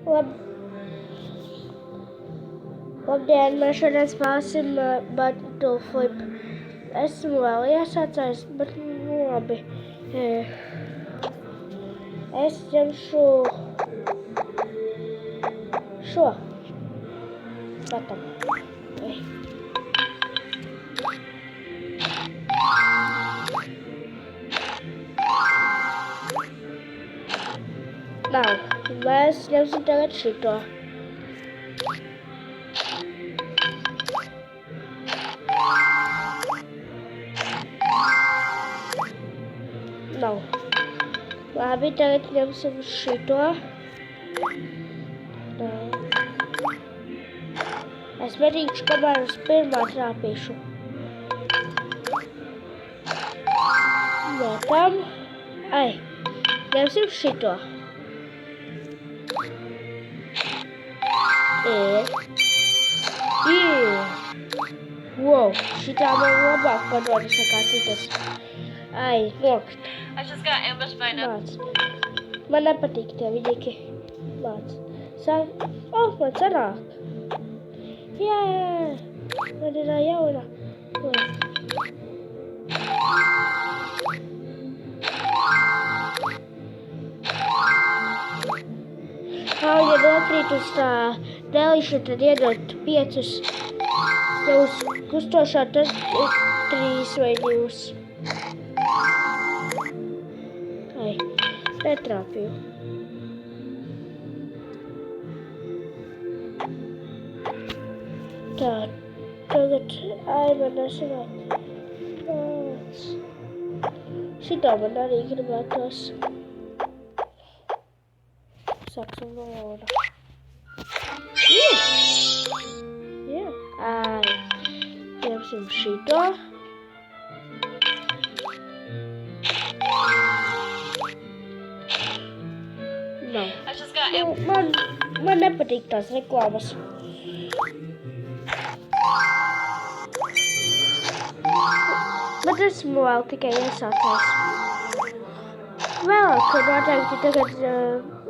Lab... Labdien, mēs šodien spēlēsim Battle Flip. Esmu vēl iesācējis, bet nu labi. Es ņemšu šo. Gatam. Nav. Mēs ņemsim tagad šito. Nav. Labi, tagad ņemsim šito. Es medīšu, kamēr uz pirmā trāpīšu. Metam. Ai, ņemsim šito. Wow, šitā man labāk padodas nekā citas. Ai, nokrita. I just got ambushed by no. Māc. Man nepatīk tie vidīgi. Māc. Man sanāk. Jā. Man ir jauna. Ja nokrīt uz tā dēliša, tad iedot 5. Ja uz kustošā, tad 3 vai 2. Ai, netrāpīju. Tā, tagad, man nesanāk. Šitā man arī gribētos. Sāksim no jauna. Jā. Ai, ņemsim šito. Nav. I just got ambushed. Man nepatīk tās reklāmas. Bet esmu vēl tikai iesācējis. Vēlāk, kad noteikti tagad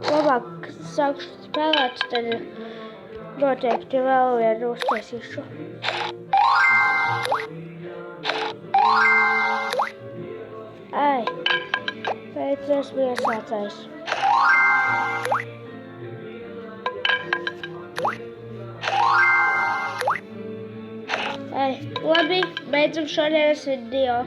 labāk sākšu spēlēt, tad noteikti vēl vienu uztaisīšu. Ai, pēc esmu iesācējis. Ai, labi, beidzam šodienas video.